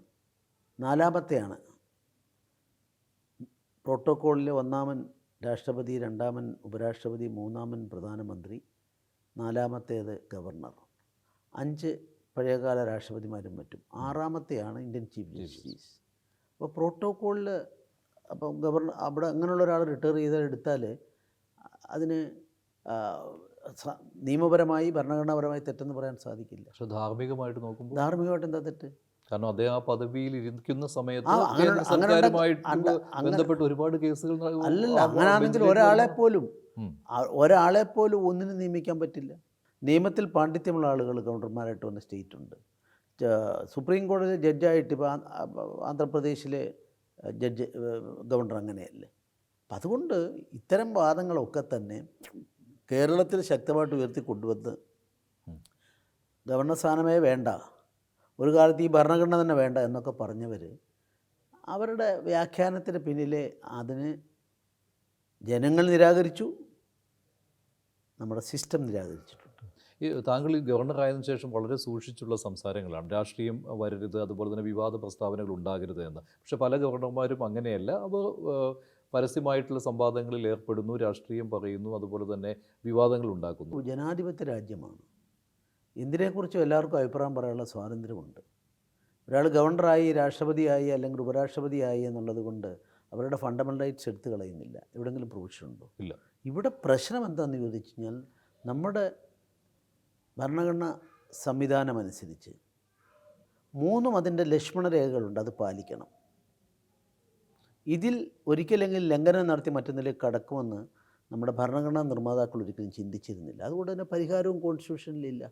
നാലാമത്തെയാണ് പ്രോട്ടോക്കോളിലെ. ഒന്നാമൻ രാഷ്ട്രപതി, രണ്ടാമൻ ഉപരാഷ്ട്രപതി, മൂന്നാമൻ പ്രധാനമന്ത്രി, നാലാമത്തേത് ഗവർണർ, 5 പഴയകാല രാഷ്ട്രപതിമാരും മറ്റും, 6ാമത്തെയാണ് ഇന്ത്യൻ ചീഫ് ജസ്റ്റിസ്. അപ്പോൾ പ്രോട്ടോക്കോളിൽ അപ്പം ഗവർണർ അവിടെ അങ്ങനെയുള്ള ഒരാൾ റിട്ടയർ ചെയ്തെടുത്താൽ അതിന് നിയമപരമായി ഭരണഘടനാപരമായി തെറ്റെന്ന് പറയാൻ സാധിക്കില്ല. പക്ഷെ ധാർമ്മികമായിട്ട് നോക്കുമ്പോൾ ധാർമ്മികമായിട്ട് എന്താ തെറ്റ്? കാരണം അദ്ദേഹം ആ പദവിയിൽ ഇരിക്കുന്ന സമയത്ത് ബന്ധപ്പെട്ട് ഒരുപാട് കേസുകൾ. അല്ലല്ല, അങ്ങനെയാണെങ്കിൽ ഒരാളെ പോലും ഒന്നിനും നിയമിക്കാൻ പറ്റില്ല. നിയമത്തിൽ പാണ്ഡിത്യമുള്ള ആളുകൾ ഗവർണർമാരായിട്ട് വന്ന സ്റ്റേറ്റ് ഉണ്ട്. സുപ്രീം കോടതി ജഡ്ജായിട്ട് ഇപ്പോൾ ആന്ധ്രാപ്രദേശിലെ ജഡ്ജ് ഗവർണർ അങ്ങനെയല്ലേ. അപ്പം അതുകൊണ്ട് ഇത്തരം വാദങ്ങളൊക്കെ തന്നെ കേരളത്തിൽ ശക്തമായിട്ട് ഉയർത്തിക്കൊണ്ടുവന്ന് ഗവർണർ സ്ഥാനമേ വേണ്ട, ഒരു കാലത്ത് ഈ ഭരണഘടന തന്നെ വേണ്ട എന്നൊക്കെ പറഞ്ഞവർ അവരുടെ വ്യാഖ്യാനത്തിന് പിന്നിലെ അതിന് ജനങ്ങൾ നിരാകരിച്ചു, നമ്മുടെ സിസ്റ്റം നിരാകരിച്ചിട്ടുണ്ട്. ഈ താങ്കൾ ഈ ഗവർണറായതിനു ശേഷം വളരെ സൂക്ഷിച്ചുള്ള സംസാരങ്ങളാണ്. രാഷ്ട്രീയം വരരുത്, അതുപോലെ തന്നെ വിവാദ പ്രസ്താവനകൾ ഉണ്ടാകരുത് എന്ന്. പക്ഷെ പല ഗവർണർമാരും അങ്ങനെയല്ല. അവർ പരസ്യമായിട്ടുള്ള സംവാദങ്ങളിൽ ഏർപ്പെടുന്നു, രാഷ്ട്രീയം പറയുന്നു, അതുപോലെ തന്നെ വിവാദങ്ങൾ ഉണ്ടാക്കുന്നു. ജനാധിപത്യ രാജ്യമാണ്. എന്തിനെക്കുറിച്ചും എല്ലാവർക്കും അഭിപ്രായം പറയാനുള്ള സ്വാതന്ത്ര്യമുണ്ട്. ഒരാൾ ഗവർണറായി, രാഷ്ട്രപതിയായി അല്ലെങ്കിൽ ഉപരാഷ്ട്രപതിയായി എന്നുള്ളത് കൊണ്ട് അവരുടെ ഫണ്ടമെൻ്റൽ റൈറ്റ്സ് എടുത്തു കളയുന്നില്ല. എവിടെയെങ്കിലും പ്രൊവിഷൻ ഉണ്ടോ? ഇല്ല. ഇവിടെ പ്രശ്നം എന്താണെന്ന് ചോദിച്ചു കഴിഞ്ഞാൽ, നമ്മുടെ ഭരണഘടനാ സംവിധാനമനുസരിച്ച് 3 അതിൻ്റെ ലക്ഷ്മണരേഖകളുണ്ട്, അത് പാലിക്കണം. ഇതിൽ ഒരിക്കലെങ്കിലും ലംഘനം നടത്തി മറ്റൊന്നിലേക്ക് കടക്കുമെന്ന് നമ്മുടെ ഭരണഘടനാ നിർമ്മാതാക്കൾ ഒരിക്കലും ചിന്തിച്ചിരുന്നില്ല. അതുകൊണ്ട് തന്നെ പരിഹാരവും കോൺസ്റ്റിറ്റ്യൂഷനിലില്ല.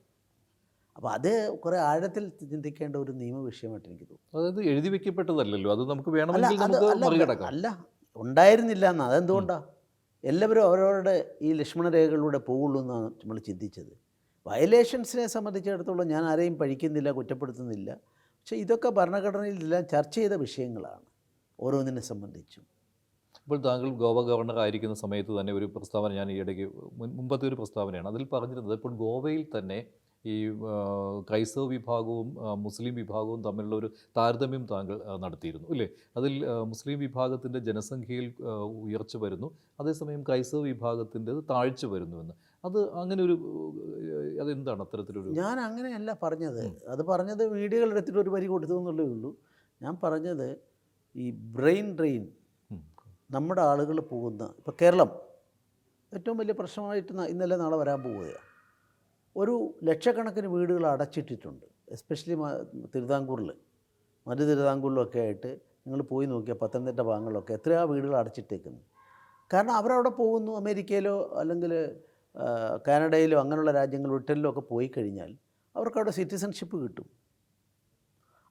അപ്പോൾ അത് കുറേ ആഴത്തിൽ ചിന്തിക്കേണ്ട ഒരു നിയമവിഷയമായിട്ട് എനിക്ക് തോന്നുന്നു. അതായത് എഴുതി വെക്കപ്പെട്ടതല്ലല്ലോ, അത് നമുക്ക് വേണമെങ്കിൽ നമുക്ക് മറികടക്കാം. അല്ല, ഉണ്ടായിരുന്നില്ല എന്ന്. അതെന്തുകൊണ്ടാണ്? എല്ലാവരും അവരവരുടെ ഈ ലക്ഷ്മണരേഖകളിലൂടെ പോകുള്ളൂ എന്നാണ് നമ്മൾ ചിന്തിച്ചത്. വയലേഷൻസിനെ സംബന്ധിച്ചിടത്തോളം ഞാൻ ആരെയും പഴിക്കുന്നില്ല, കുറ്റപ്പെടുത്തുന്നില്ല. പക്ഷേ ഇതൊക്കെ ഭരണഘടനയിലെല്ലാം ചർച്ച ചെയ്ത വിഷയങ്ങളാണ് ഓരോന്നിനെ സംബന്ധിച്ചും. ഇപ്പോൾ താങ്കൾ ഗോവ ഗവർണർ ആയിരിക്കുന്ന സമയത്ത് തന്നെ ഒരു പ്രസ്താവന, ഞാൻ ഈ ഇടയ്ക്ക് മുമ്പത്തെ ഒരു പ്രസ്താവനയാണ്, അതിൽ പറഞ്ഞിരുന്നത് ഇപ്പോൾ ഗോവയിൽ തന്നെ ഈ ക്രൈസ്തവ വിഭാഗവും മുസ്ലിം വിഭാഗവും തമ്മിലുള്ള ഒരു താരതമ്യം താങ്കൾ നടത്തിയിരുന്നു അല്ലേ? അതിൽ മുസ്ലിം വിഭാഗത്തിൻ്റെ ജനസംഖ്യയിൽ ഉയർച്ച വരുന്നു, അതേസമയം ക്രൈസ്തവ വിഭാഗത്തിൻ്റെത് താഴ്ച വരുന്നുവെന്ന്. അത് അങ്ങനെ ഒരു അതെന്താണ് അത്തരത്തിലൊരു? ഞാൻ അങ്ങനെയല്ല പറഞ്ഞത്. അത് പറഞ്ഞത് മീഡിയകളെടുത്തിട്ട് ഒരു വരി കൊടുത്തു എന്നുള്ളേ ഉള്ളൂ. ഞാൻ പറഞ്ഞത് ഈ ബ്രെയിൻ ഡ്രെയിൻ, നമ്മുടെ ആളുകൾ പോകുന്ന, ഇപ്പോൾ കേരളം ഏറ്റവും വലിയ പ്രശ്നമായിട്ട് ഇന്നലെ നാളെ വരാൻ പോവുകയാണ്. ഒരു ലക്ഷക്കണക്കിന് വീടുകൾ അടച്ചിട്ടിട്ടുണ്ട്. എസ്പെഷ്യലി തിരുവിതാംകൂറിൽ, മധ്യ തിരുവിതാംകൂറിലൊക്കെ ആയിട്ട് നിങ്ങൾ പോയി നോക്കിയാൽ പത്തനംതിട്ട ഭാഗങ്ങളിലൊക്കെ എത്രയാ വീടുകൾ അടച്ചിട്ടേക്കുന്നത്. കാരണം അവരവിടെ പോകുന്നു, അമേരിക്കയിലോ അല്ലെങ്കിൽ കാനഡയിലോ അങ്ങനെയുള്ള രാജ്യങ്ങൾ, ബ്രിട്ടനിലോ ഒക്കെ പോയി കഴിഞ്ഞാൽ അവർക്കവിടെ സിറ്റിസൺഷിപ്പ് കിട്ടും,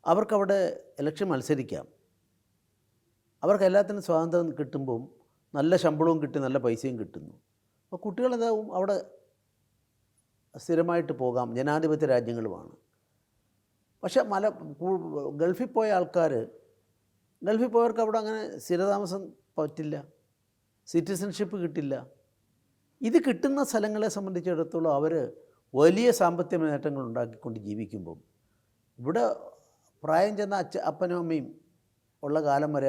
അവർക്കവിടെ ഇലക്ഷൻ മത്സരിക്കാം, അവർക്ക് എല്ലാത്തിനും സ്വാതന്ത്ര്യം കിട്ടുമ്പം നല്ല ശമ്പളവും കിട്ടി, നല്ല പൈസയും കിട്ടുന്നു. അപ്പോൾ കുട്ടികളെന്താവും അവിടെ സ്ഥിരമായിട്ട് പോകാം. ജനാധിപത്യ രാജ്യങ്ങളുമാണ്. പക്ഷേ ഗൾഫിൽ പോയ ആൾക്കാർ, ഗൾഫിൽ പോയവർക്ക് അവിടെ അങ്ങനെ സ്ഥിരതാമസം പറ്റില്ല, സിറ്റിസൺഷിപ്പ് കിട്ടില്ല. ഇത് കിട്ടുന്ന സ്ഥലങ്ങളെ സംബന്ധിച്ചിടത്തോളം അവർ വലിയ സാമ്പത്തിക നേട്ടങ്ങൾ ഉണ്ടാക്കിക്കൊണ്ട് ജീവിക്കുമ്പം ഇവിടെ പ്രായം ചെന്ന അപ്പനും അമ്മയും ഉള്ള കാലം വരെ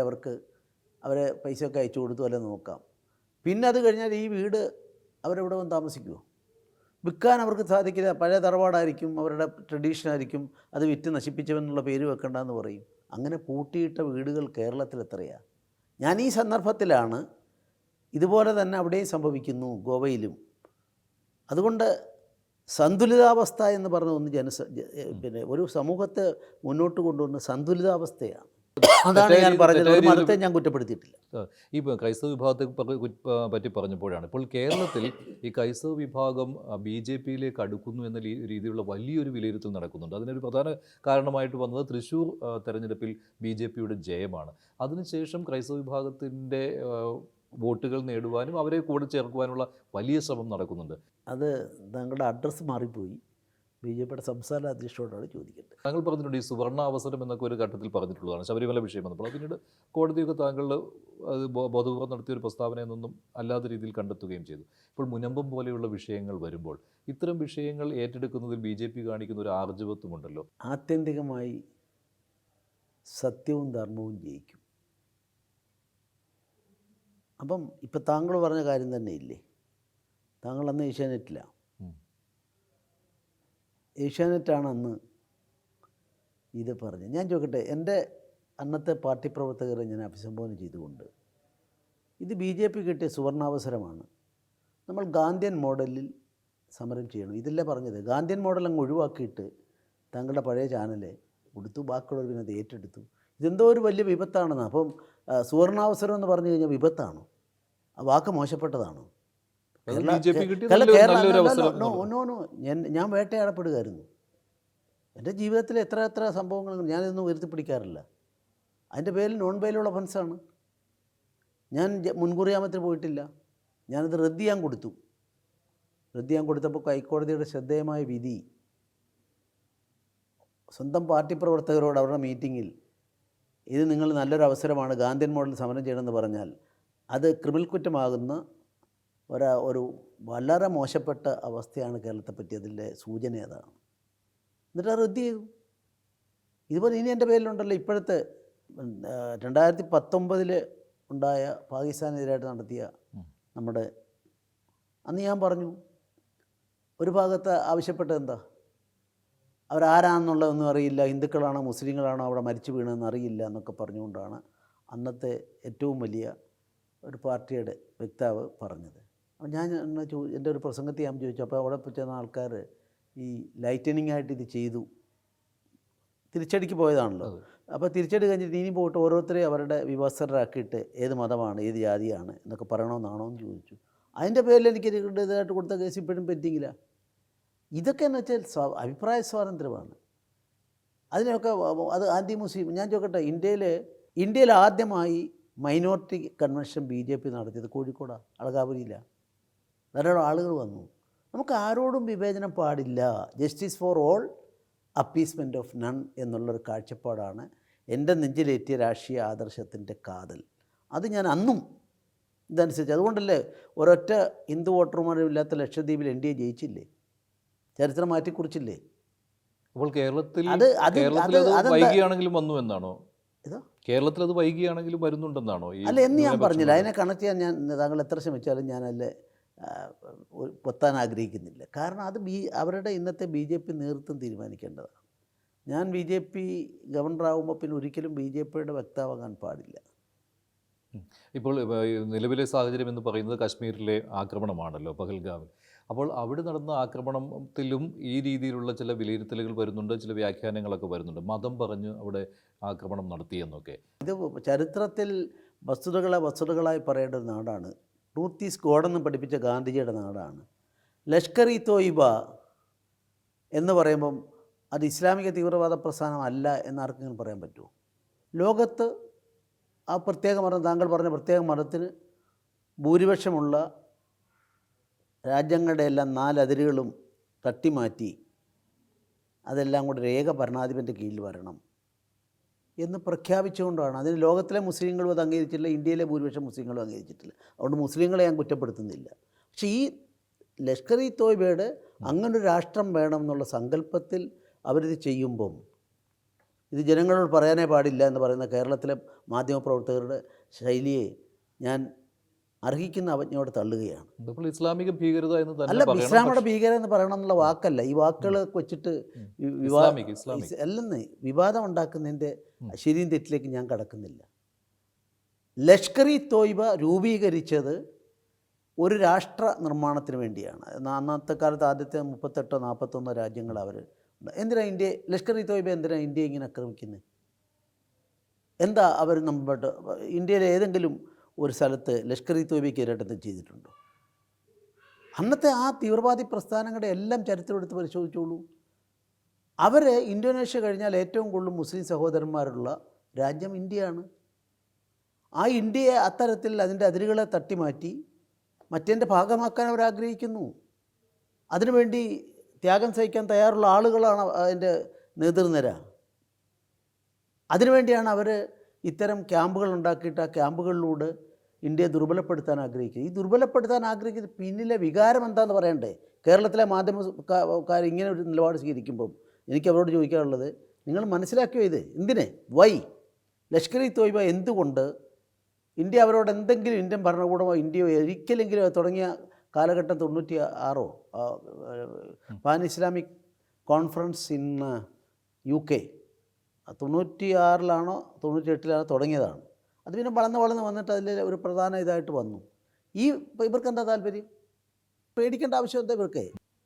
അവരെ പൈസയൊക്കെ അയച്ചു കൊടുത്തു അല്ലെ നോക്കാം. പിന്നെ അത് കഴിഞ്ഞാൽ ഈ വീട് അവരെവിടെ വന്ന് താമസിക്കുമോ? വിൽക്കാൻ അവർക്ക് സാധിക്കില്ല. പഴയ തറവാടായിരിക്കും, അവരുടെ ട്രഡീഷനായിരിക്കും, അത് വിറ്റ് നശിപ്പിച്ചവെന്നുള്ള പേര് വെക്കണ്ടെന്ന് പറയും. അങ്ങനെ പൂട്ടിയിട്ട വീടുകൾ കേരളത്തിൽ എത്രയാണ്? ഞാൻ ഈ സന്ദർഭത്തിലാണ്, ഇതുപോലെ തന്നെ അവിടെയും സംഭവിക്കുന്നു, ഗോവയിലും. അതുകൊണ്ട് സന്തുലിതാവസ്ഥ എന്ന് പറഞ്ഞ ഒന്ന് പിന്നെ ഒരു സമൂഹത്തെ മുന്നോട്ട് കൊണ്ടുവന്ന സന്തുലിതാവസ്ഥയാണ്. അതാണ് ഞാൻ പറഞ്ഞത്. ഒരു മതത്തെ ഞാൻ കുറ്റപ്പെടുത്തിയിട്ടില്ല. ഈ ക്രൈസ്തവ വിഭാഗത്തെ പറ്റി പറഞ്ഞപ്പോഴാണ്, ഇപ്പോൾ കേരളത്തിൽ ഈ ക്രൈസ്തവ വിഭാഗം BJP-യിലേക്ക് അടുക്കുന്നു എന്ന രീതിയിലുള്ള വലിയൊരു വിലയിരുത്തൽ നടക്കുന്നുണ്ട്. അതിനൊരു പ്രധാന കാരണമായിട്ട് വന്നത് തൃശ്ശൂർ തെരഞ്ഞെടുപ്പിൽ BJP-യുടെ ജയമാണ്. അതിനുശേഷം ക്രൈസ്തവ വിഭാഗത്തിൻ്റെ വോട്ടുകൾ നേടുവാനും അവരെ കൂടെ ചേർക്കുവാനുള്ള വലിയ ശ്രമം നടക്കുന്നുണ്ട്. അത് താങ്കളുടെ അഡ്രസ്സ് മാറിപ്പോയി. BJP-യുടെ സംസ്ഥാന അധ്യക്ഷനോടാണ് ചോദിക്കേണ്ടത്. താങ്കൾ പറഞ്ഞിട്ടുണ്ട് ഈ സുവർണ അവസരം എന്നൊക്കെ ഒരു ഘട്ടത്തിൽ പറഞ്ഞിട്ടുള്ളതാണ്, ശബരിമല വിഷയം വന്നപ്പോൾ. പിന്നീട് കോടതിയൊക്കെ താങ്കൾ അത് ബോധപൂർവ്വം നടത്തിയൊരു പ്രസ്താവന എന്നൊന്നും അല്ലാത്ത രീതിയിൽ കണ്ടെത്തുകയും ചെയ്തു. ഇപ്പോൾ മുനമ്പം പോലെയുള്ള വിഷയങ്ങൾ വരുമ്പോൾ ഇത്തരം വിഷയങ്ങൾ ഏറ്റെടുക്കുന്നതിൽ BJP കാണിക്കുന്ന ഒരു ആർജവത്വമുണ്ടല്ലോ. ആത്യന്തികമായി സത്യവും ധർമ്മവും ജയിക്കും. അപ്പം ഇപ്പം താങ്കൾ പറഞ്ഞ കാര്യം തന്നെ ഇല്ലേ, താങ്കൾ അന്ന് ഏഷ്യാനെറ്റിലാണ്. ഏഷ്യാനെറ്റാണ് അന്ന് ഇത് പറഞ്ഞത്. ഞാൻ ചോദിക്കട്ടെ, എൻ്റെ അന്നത്തെ പാർട്ടി പ്രവർത്തകരെ ഞാൻ അഭിസംബോധന ചെയ്തുകൊണ്ട്, ഇത് BJP കിട്ടിയ സുവർണാവസരമാണ്, നമ്മൾ ഗാന്ധിയൻ മോഡലിൽ സമരം ചെയ്യണം, ഇതല്ലേ പറഞ്ഞത്. ഗാന്ധിയൻ മോഡൽ അങ്ങ് ഒഴിവാക്കിയിട്ട് താങ്കളുടെ പഴയ ചാനല് കൊടുത്തു, ബാക്കിയുള്ളവർ പിന്നെ അത് ഏറ്റെടുത്തു. ഇതെന്തോ ഒരു വലിയ വിപത്താണെന്ന്. അപ്പം സുവർണാവസരം എന്ന് പറഞ്ഞു കഴിഞ്ഞാൽ വിപത്താണോ? ആ വാക്ക് മോശപ്പെട്ടതാണോ? ഞാൻ വേട്ടയാടപ്പെടുകയായിരുന്നു. എൻ്റെ ജീവിതത്തിൽ എത്ര സംഭവങ്ങൾ ഞാനിതൊന്നും ഉയർത്തിപ്പിടിക്കാറില്ല. അതിൻ്റെ പേരിൽ നോൺ ബെയിലുള്ള ഒഫൻസാണ്. ഞാൻ മുൻകൂർ ജാമ്യത്തിന് പോയിട്ടില്ല. ഞാനത് റദ്ദ് ചെയ്യാൻ കൊടുത്തു. റദ്ദ് ചെയ്യാൻ കൊടുത്തപ്പോൾ ഹൈക്കോടതിയുടെ ശ്രദ്ധേയമായ വിധി, സ്വന്തം പാർട്ടി പ്രവർത്തകരോട് അവരുടെ മീറ്റിങ്ങിൽ ഇത് നിങ്ങൾ നല്ലൊരു അവസരമാണ്, ഗാന്ധിയൻ മോഡൽ സമരം ചെയ്യണമെന്ന് പറഞ്ഞാൽ അത് ക്രിമിനൽ കുറ്റമാകുന്ന ഒരു വളരെ മോശപ്പെട്ട അവസ്ഥയാണ് കേരളത്തെ പറ്റി, അതിൻ്റെ സൂചന അതാണ്. എന്നിട്ട് അത് റദ്ദ് ചെയ്തു. ഇതുപോലെ ഇനി എൻ്റെ പേരിലുണ്ടല്ലോ ഇപ്പോഴത്തെ 2019 ഉണ്ടായ പാകിസ്ഥാനെതിരായിട്ട് നടത്തിയ നമ്മുടെ, അന്ന് ഞാൻ പറഞ്ഞു ഒരു ഭാഗത്ത് ആവശ്യപ്പെട്ടത് എന്താ, അവരാരാണെന്നുള്ളതൊന്നും അറിയില്ല, ഹിന്ദുക്കളാണോ മുസ്ലിങ്ങളാണോ അവിടെ മരിച്ചു വീണതെന്ന് അറിയില്ല എന്നൊക്കെ പറഞ്ഞുകൊണ്ടാണ് അന്നത്തെ ഏറ്റവും വലിയ ഒരു പാർട്ടിയുടെ വക്താവ് പറഞ്ഞത്. അപ്പോൾ ഞാൻ എൻ്റെ ഒരു പ്രസംഗത്തിൽ ഞാൻ ചോദിച്ചു, അപ്പോൾ അവിടെ പറ്റുന്ന ആൾക്കാർ ഈ ലൈറ്റനിങ് ആയിട്ട് ഇത് ചെയ്തു, തിരിച്ചടിക്ക് പോയതാണല്ലോ. അപ്പോൾ തിരിച്ചടി കഴിഞ്ഞിട്ട് ഇനി പോയിട്ട് ഓരോരുത്തരെയും അവരുടെ വിവസ്ത്രരാക്കിയിട്ട് ഏത് മതമാണ് ഏത് ജാതിയാണ് എന്നൊക്കെ പറയണമെന്നാണോ എന്ന് ചോദിച്ചു. അതിൻ്റെ പേരിൽ എനിക്ക് ഇതായിട്ട് കൊടുത്ത കേസ് ഇപ്പോഴും പെൻഡിങ്ങില്ല. ഇതൊക്കെ എന്ന് വെച്ചാൽ അഭിപ്രായ സ്വാതന്ത്ര്യമാണ്. അതിനൊക്കെ അത് ആൻറ്റി മുസ്ലിം. ഞാൻ ചോദിക്കട്ടെ, ഇന്ത്യയിൽ ആദ്യമായി മൈനോറിറ്റി കൺവെൻഷൻ BJP നടത്തിയത് കോഴിക്കോടാണ്, അളകാപുരിയില്ല. ധാരാളം ആളുകൾ വന്നു. നമുക്ക് ആരോടും വിവേചനം പാടില്ല, justice for all, appeasement of none എന്നുള്ളൊരു കാഴ്ചപ്പാടാണ് എൻ്റെ നെഞ്ചിലേറ്റിയ രാഷ്ട്രീയ ആദർശത്തിൻ്റെ കാതൽ. അത് ഞാൻ അന്നും ഇതനുസരിച്ച്, അതുകൊണ്ടല്ലേ ഒരൊറ്റ ഹിന്ദു വോട്ടർമാരും ഇല്ലാത്ത ലക്ഷദ്വീപിൽ NDA ജയിച്ചില്ലേ, ചരിത്രം മാറ്റിക്കുറിച്ചില്ലേ. അപ്പോൾ കേരളത്തിൽ വൈകിയാണെങ്കിലും വന്നു എന്നാണോ? കേരളത്തിൽ അത് വൈകിയാണെങ്കിലും വരുന്നുണ്ടെന്നാണോ? അല്ല, എന്ന് ഞാൻ പറഞ്ഞില്ല. അതിനെ കണക്ട് ചെയ്യാൻ ഞാൻ താങ്കൾ എത്ര ശ്രമിച്ചാലും ഞാനതിൽ പൊത്താൻ ആഗ്രഹിക്കുന്നില്ല. കാരണം അത് അവരുടെ ഇന്നത്തെ BJP നേതൃത്വം തീരുമാനിക്കേണ്ടതാണ്. ഞാൻ BJP ഗവർണറാകുമ്പോൾ പിന്നെ ഒരിക്കലും BJPയുടെ വക്താവാകാൻ പാടില്ല. ഇപ്പോൾ നിലവിലെ സാഹചര്യം എന്ന് പറയുന്നത് കാശ്മീരിലെ ആക്രമണമാണല്ലോ, പഹൽഗാമിൽ. അപ്പോൾ അവിടെ നടന്ന ആക്രമണത്തിലും ഈ രീതിയിലുള്ള ചില വിലയിരുത്തലുകൾ വരുന്നുണ്ട്, ചില വ്യാഖ്യാനങ്ങളൊക്കെ വരുന്നുണ്ട്. മതം പറഞ്ഞ് അവിടെ ആക്രമണം നടത്തിയെന്നൊക്കെ. ഇത് ചരിത്രത്തിൽ വസ്തുതകളായി പറയേണ്ട ഒരു നാടാണ്. ട്രൂത്ത് ഈസ് ഗോഡെന്ന് പഠിപ്പിച്ച ഗാന്ധിജിയുടെ നാടാണ്. ലഷ്കർ ഇ തോയിബ എന്ന് പറയുമ്പം അത് ഇസ്ലാമിക തീവ്രവാദ പ്രസ്ഥാനം അല്ല എന്നാർക്കെങ്കിലും പറയാൻ പറ്റുമോ? ലോകത്ത് ആ പ്രത്യേക മതം, താങ്കൾ പറഞ്ഞ പ്രത്യേക മതത്തിന് ഭൂരിപക്ഷമുള്ള രാജ്യങ്ങളുടെ എല്ലാം 4 അതിരുകളും തട്ടിമാറ്റി അതെല്ലാം കൂടെ ഒരു ഏക ഭരണാധിപൻ്റെ കീഴിൽ വരണം എന്ന് പ്രഖ്യാപിച്ചുകൊണ്ടാണ്. അതിന് ലോകത്തിലെ മുസ്ലിങ്ങളും അത് അംഗീകരിച്ചിട്ടില്ല, ഇന്ത്യയിലെ ഭൂരിപക്ഷം മുസ്ലിങ്ങളും അംഗീകരിച്ചിട്ടില്ല. അതുകൊണ്ട് മുസ്ലിങ്ങളെ ഞാൻ കുറ്റപ്പെടുത്തുന്നില്ല. പക്ഷേ ഈ ലഷ്കർ ഇ തോയ്ബയുടെ അങ്ങനൊരു രാഷ്ട്രം വേണം എന്നുള്ള സങ്കല്പത്തിൽ അവരിത് ചെയ്യുമ്പം ഇത് ജനങ്ങളോട് പറയാനേ പാടില്ല എന്ന് പറയുന്ന കേരളത്തിലെ മാധ്യമപ്രവർത്തകരുടെ ശൈലിയെ ഞാൻ അർഹിക്കുന്ന അവജ്ഞയോടെ തള്ളുകയാണ്. ഇസ്ലാമിക ഭീകരത എന്ന് അല്ല, ഇസ്ലാമിയുടെ ഭീകരത എന്ന് പറയണം എന്നുള്ള വാക്കല്ല. ഈ വാക്കുകൾ വെച്ചിട്ട് അല്ലെന്ന് വിവാദം ഉണ്ടാക്കുന്നതിൻ്റെ ശരിയും തെറ്റിലേക്ക് ഞാൻ കടക്കുന്നില്ല. ലഷ്കർ ഇ തോയ്ബ രൂപീകരിച്ചത് ഒരു രാഷ്ട്ര നിർമ്മാണത്തിന് വേണ്ടിയാണ്. അന്നത്തെ കാലത്ത് ആദ്യത്തെ 38 41 രാജ്യങ്ങൾ അവർ. എന്തിനാ ലഷ്കർ ഇ തോയ്ബ എന്തിനാണ് ഇന്ത്യ ഇങ്ങനെ ആക്രമിക്കുന്നത്? എന്താ അവർ നമ്മളുടെ ഇന്ത്യയിലെ ഏതെങ്കിലും ഒരു സ്ഥലത്ത് ലഷ്കർ ഇ തോയ്ബയ്ക്ക് ഇരട്ടത്തിൽ ചെയ്തിട്ടുണ്ടോ? അന്നത്തെ ആ തീവ്രവാദി പ്രസ്ഥാനങ്ങളുടെ എല്ലാം ചരിത്രം എടുത്ത് പരിശോധിച്ചോളൂ. അവർ ഇന്തോനേഷ്യ കഴിഞ്ഞാൽ ഏറ്റവും കൂടുതൽ മുസ്ലിം സഹോദരന്മാരുള്ള രാജ്യം ഇന്ത്യയാണ്. ആ ഇന്ത്യയെ അത്തരത്തിൽ അതിൻ്റെ അതിരുകളെ തട്ടിമാറ്റി മറ്റേൻ്റെ ഭാഗമാക്കാൻ അവർ ആഗ്രഹിക്കുന്നു. അതിനുവേണ്ടി ത്യാഗം സഹിക്കാൻ തയ്യാറുള്ള ആളുകളാണ് അതിൻ്റെ നേതൃനിര. അതിനുവേണ്ടിയാണ് അവർ ഇത്തരം ക്യാമ്പുകൾ ഉണ്ടാക്കിയിട്ട് ആ ക്യാമ്പുകളിലൂടെ ഇന്ത്യയെ ദുർബലപ്പെടുത്താൻ ആഗ്രഹിക്കുക. ഈ ദുർബലപ്പെടുത്താൻ ആഗ്രഹിക്കുന്ന പിന്നിലെ വികാരം എന്താണെന്ന് പറയണ്ടേ? കേരളത്തിലെ മാധ്യമക്കാർ ഇങ്ങനെ ഒരു നിലപാട് സ്വീകരിക്കുമ്പം എനിക്ക് അവരോട് ചോദിക്കാനുള്ളത്, നിങ്ങൾ മനസ്സിലാക്കിയോ ഇത്? എന്തിനെ? വൈ? ലഷ്കർ ഇ തോയ്ബ എന്തുകൊണ്ട് ഇന്ത്യ അവരോട് എന്തെങ്കിലും ഇന്ത്യൻ ഭരണകൂടമോ ഇന്ത്യയോ ഒരിക്കലെങ്കിലും തുടങ്ങിയ കാലഘട്ടം 96 pan Islamic conference in UK 96 98 തുടങ്ങിയതാണ്. അത് പിന്നെ വളർന്ന് വന്നിട്ട് അതിൽ ഒരു പ്രധാന ഇതായിട്ട് വന്നു. ഇവർക്ക് എന്താ താല്പര്യം? പേടിക്കേണ്ട ആവശ്യം എന്താ ഇവർക്ക്?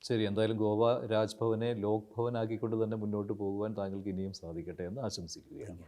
ശരി, എന്തായാലും ഗോവ രാജ്ഭവനെ ലോക് ഭവൻ ആക്കിക്കൊണ്ട് തന്നെ മുന്നോട്ട് പോകുവാൻ താങ്കൾക്ക് ഇനിയും സാധിക്കട്ടെ എന്ന് ആശംസിക്കുകയാണ്.